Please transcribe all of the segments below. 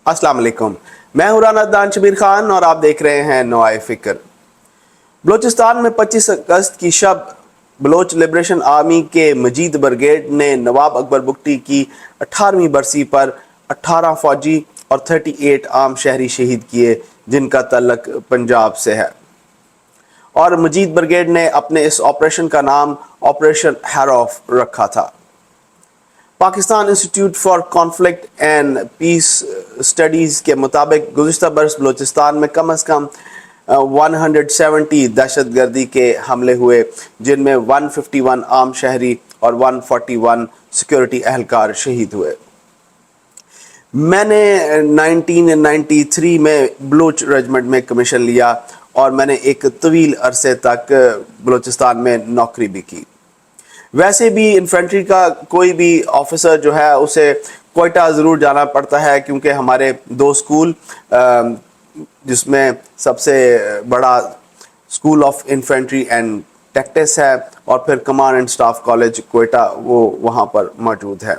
अस्सलाम वालेकुम। मैं हूं राना दान शबीर खान और आप देख रहे हैं नवाए फिक्र। बलोचिस्तान में 25 अगस्त की शब बलोच लिबरेशन आर्मी के मजीद ब्रिगेड ने नवाब अकबर बुगटी की 18वीं बरसी पर 18 फौजी और 38 आम शहरी शहीद किए, जिनका तल्लक पंजाब से है। और मजीद ब्रिगेड ने अपने इस ऑपरेशन का नाम ऑपरेशन हैरोफ रखा था। Pakistan institute for conflict and peace studies के मुताबिक गुज़िश्ता बरस बलूचिस्तान में कम अज़ कम 170 दहशतगर्दी के हमले हुए, जिनमें 151 आम शहरी और 141 सिक्योरिटी अहलकार शहीद हुए। मैंने 1993 में बलूच रेजिमेंट में कमीशन लिया और मैंने एक तवील अरसे तक बलूचिस्तान में नौकरी भी की। वैसे भी इन्फेंट्री का कोई भी ऑफिसर जो है उसे कोयटा ज़रूर जाना पड़ता है, क्योंकि हमारे दो स्कूल, जिसमें सबसे बड़ा school of infantry and tactics है और फिर command and staff college Quetta, वो वहाँ पर मौजूद है।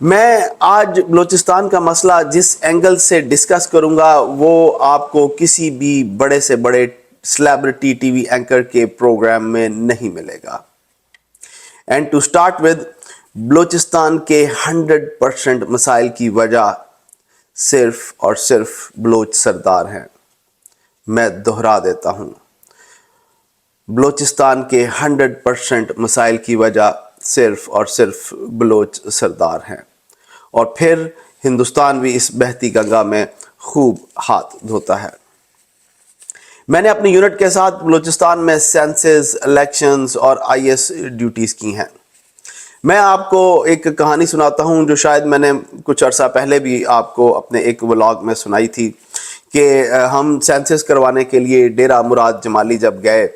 मैं आज बलूचिस्तान का मसला जिस एंगल से डिस्कस करूँगा वो आपको किसी भी बड़े से बड़े सेलिब्रिटी टीवी एंकर के प्रोग्राम में नहीं मिलेगा। And to start with, Balochistan के 100% मसाइल की वजह सिर्फ और सिर्फ बलोच सरदार हैं। मैं दोहरा देता हूँ, बलूचिस्तान के 100% मसाइल की वजह सिर्फ और सिर्फ बलोच सरदार हैं। और फिर हिंदुस्तान भी इस बहती गंगा में खूब हाथ धोता है। मैंने अपनी यूनिट के साथ बलूचिस्तान में सेंसस, इलेक्शंस और आईएस ड्यूटीज़ की हैं। मैं आपको एक कहानी सुनाता हूं जो शायद मैंने कुछ अरसा पहले भी आपको अपने एक व्लॉग में सुनाई थी कि हम सेंसस करवाने के लिए डेरा मुराद जमाली जब गए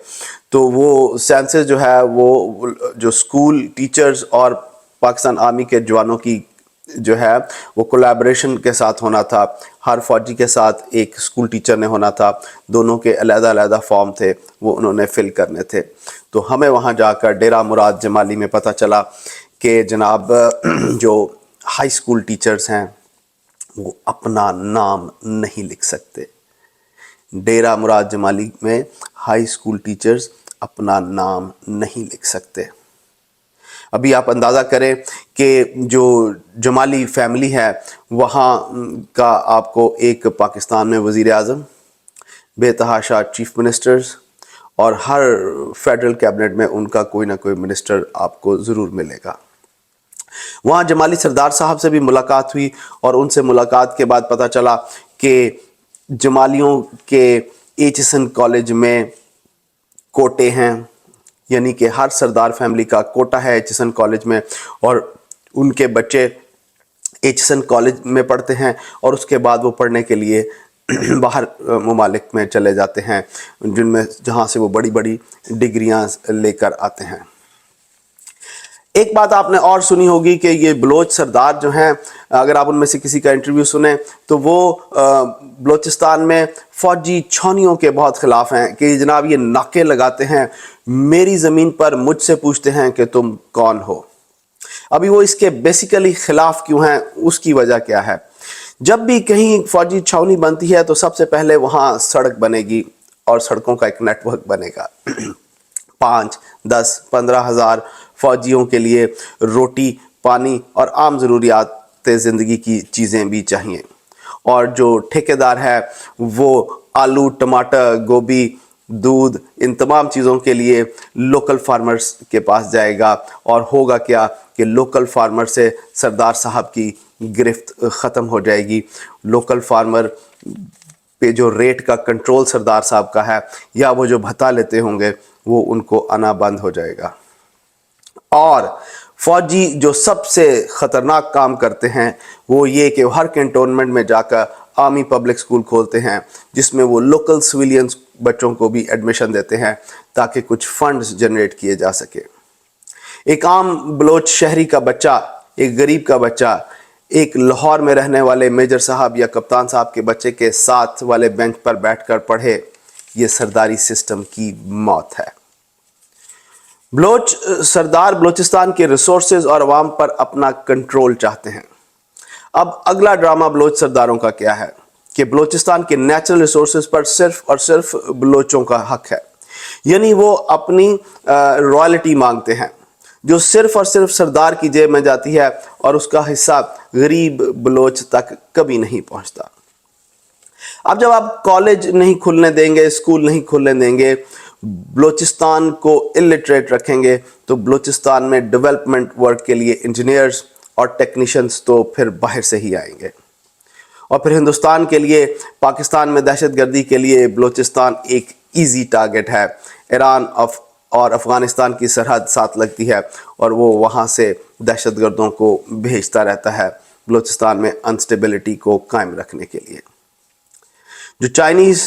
तो वो सेंसस जो है वो जो स्कूल टीचर्स और पाकिस्तान आर्मी के जवानों की जो है वो कोलैबोरेशन के साथ होना था। हर फौजी के साथ एक स्कूल टीचर ने होना था, दोनों के अलग-अलग फॉर्म थे, वो उन्होंने फिल करने थे। तो हमें वहाँ जाकर डेरा मुराद जमाली में पता चला कि जनाब जो हाई स्कूल टीचर्स हैं वो अपना नाम नहीं लिख सकते। डेरा मुराद जमाली में हाई स्कूल टीचर्स अपना नाम नहीं लिख सकते। अभी आप अंदाज़ा करें कि जो जमाली फैमिली है वहाँ का आपको एक पाकिस्तान में वज़ीर आज़म, बेतहाशा चीफ मिनिस्टर्स और हर फेडरल कैबिनेट में उनका कोई ना कोई मिनिस्टर आपको ज़रूर मिलेगा। वहाँ जमाली सरदार साहब से भी मुलाकात हुई और उनसे मुलाकात के बाद पता चला कि जमालियों के एचएसएन कॉलेज में कोटे हैं, यानी कि हर सरदार फैमिली का कोटा है एचएसएन कॉलेज में, और उनके बच्चे एचएसएन कॉलेज में पढ़ते हैं और उसके बाद वो पढ़ने के लिए बाहर ममालिक में चले जाते हैं, जिनमें जहाँ से वो बड़ी बड़ी डिग्रियाँ लेकर आते हैं। एक बात आपने और सुनी होगी कि ये बलोच सरदार जो हैं, अगर आप उनमें से किसी का इंटरव्यू सुने तो वो बलोचिस्तान में फ़ौजी छावनियों के बहुत ख़िलाफ़ हैं कि जनाब ये नाके लगाते हैं, मेरी ज़मीन पर मुझसे पूछते हैं कि तुम कौन हो। अभी वो इसके बेसिकली ख़िलाफ़ क्यों हैं, उसकी वजह क्या है? जब भी कहीं फ़ौजी छावनी बनती है तो सबसे पहले वहाँ सड़क बनेगी और सड़कों का एक नेटवर्क बनेगा। 5, 10, 15 हज़ार फ़ौजियों के लिए रोटी, पानी और आम ज़रूरियात ज़िंदगी की चीज़ें भी चाहिए। और जो ठेकेदार है वो आलू, टमाटर, गोभी, दूध, इन तमाम चीज़ों के लिए लोकल फार्मर्स के पास जाएगा। और होगा क्या कि लोकल फार्मर से सरदार साहब की गिरफ्त ख़त्म हो जाएगी। लोकल फार्मर पे जो रेट का कंट्रोल सरदार साहब का है या वो जो भत्ता लेते होंगे वो उनको आना बंद हो जाएगा। और फौजी जो सबसे ख़तरनाक काम करते हैं वो ये कि हर कैंटोनमेंट में जाकर आर्मी पब्लिक स्कूल खोलते हैं, जिसमें वो लोकल सिविलियंस बच्चों को भी एडमिशन देते हैं ताकि कुछ फंड्स जनरेट किए जा सके। एक आम बलोच शहरी का बच्चा, एक गरीब का बच्चा, एक लाहौर में रहने वाले मेजर साहब या कप्तान साहब के बच्चे के साथ वाले बेंच पर बैठकर पढ़े, ये सरदारी सिस्टम की मौत है। बलोच सरदार बलूचिस्तान के रिसोर्सेज और अवाम पर अपना कंट्रोल चाहते हैं। अब अगला ड्रामा बलोच सरदारों का क्या है कि बलोचिस्तान के नेचुरल रिसोर्सेज पर सिर्फ और सिर्फ बलोचों का हक है, यानी वो अपनी रॉयल्टी मांगते हैं जो सिर्फ और सिर्फ सरदार की जेब में जाती है और उसका हिस्सा गरीब बलोच तक कभी नहीं पहुंचता। अब जब आप कॉलेज नहीं खुलने देंगे, स्कूल नहीं खुलने देंगे, बलोचिस्तान को इलिटरेट रखेंगे, तो बलोचिस्तान में डेवलपमेंट वर्क के लिए इंजीनियर्स और टेक्नीशियंस तो फिर बाहर से ही आएंगे। और फिर हिंदुस्तान के लिए, पाकिस्तान में दहशतगर्दी के लिए बलोचिस्तान एक इजी टारगेट है। ईरान और अफ़गानिस्तान की सरहद साथ लगती है और वो वहाँ से दहशतगर्दों को भेजता रहता है बलोचिस्तान में अनस्टेबिलिटी को कायम रखने के लिए। जो चाइनीज़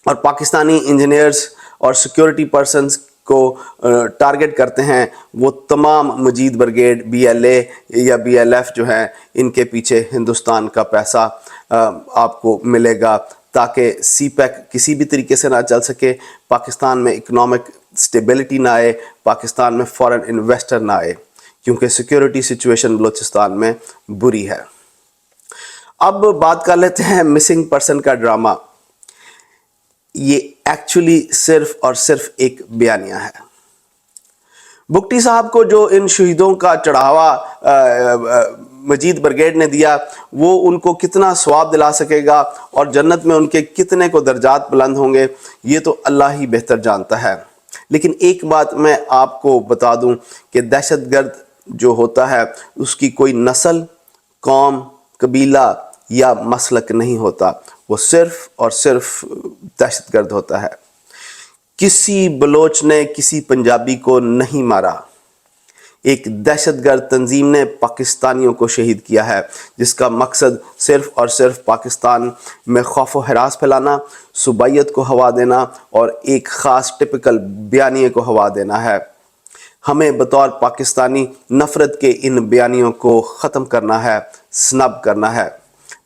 और पाकिस्तानी इंजीनियर्स और सिक्योरिटी पर्सन्स को टारगेट करते हैं, वो तमाम मजीद ब्रिगेड, BLA या BLF जो हैं, इनके पीछे हिंदुस्तान का पैसा आपको मिलेगा ताकि CPEC किसी भी तरीके से ना चल सके, पाकिस्तान में इकोनॉमिक स्टेबिलिटी ना आए, पाकिस्तान में फॉरेन इन्वेस्टर ना आए, क्योंकि सिक्योरिटी सिचुएशन बलूचिस्तान में बुरी है। अब बात कर लेते हैं मिसिंग पर्सन का ड्रामा। ये एक्चुअली सिर्फ और सिर्फ एक बयानिया है। बुगटी साहब को जो इन शहीदों का चढ़ावा मजीद ब्रिगेड ने दिया, वो उनको कितना सवाब दिला सकेगा और जन्नत में उनके कितने को दर्जात बुलंद होंगे, ये तो अल्लाह ही बेहतर जानता है। लेकिन एक बात मैं आपको बता दूं कि दहशतगर्द जो होता है उसकी कोई नस्ल, कौम, कबीला या मसलक नहीं होता, वो सिर्फ और सिर्फ दहशतगर्द होता है। किसी बलोच ने किसी पंजाबी को नहीं मारा, एक दहशतगर्द तंजीम ने पाकिस्तानियों को शहीद किया है, जिसका मकसद सिर्फ और सिर्फ पाकिस्तान में खौफ व हरास फैलाना, सुबाइयत को हवा देना और एक ख़ास टिपिकल बयानिए को हवा देना है। हमें बतौर पाकिस्तानी नफ़रत के इन बयानियों को ख़त्म करना है, स्नब करना है।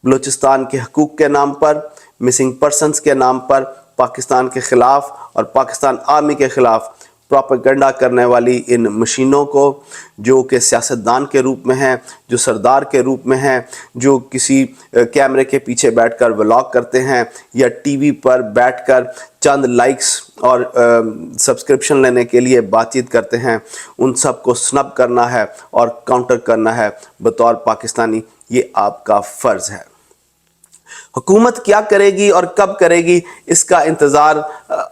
बलूचिस्तान के हकूक़ के नाम पर, मिसिंग पर्सनस के नाम पर पाकिस्तान के ख़िलाफ़ और पाकिस्तान आर्मी के ख़िलाफ़ प्रोपेगेंडा करने वाली इन मशीनों को, जो कि सियासतदान के रूप में हैं, जो सरदार के रूप में हैं, जो किसी कैमरे के पीछे बैठकर व्लॉग करते हैं या टीवी पर बैठकर चंद लाइक्स और सब्सक्रिप्शन लेने के लिए बातचीत करते हैं, उन सब को स्नब करना है और काउंटर करना है बतौर पाकिस्तानी। ये आपका फ़र्ज़ है। हुकूमत क्या करेगी और कब करेगी, इसका इंतज़ार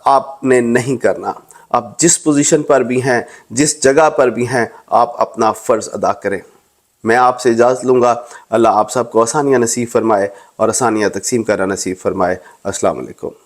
आपने नहीं करना। आप जिस पोजीशन पर भी हैं, जिस जगह पर भी हैं, आप अपना फ़र्ज़ अदा करें। मैं आपसे इजाज़त लूँगा। अल्लाह आप सबको आसानियाँ नसीब फरमाए और आसानियाँ तकसीम करना नसीब फरमाए। अस्सलाम वालेकुम।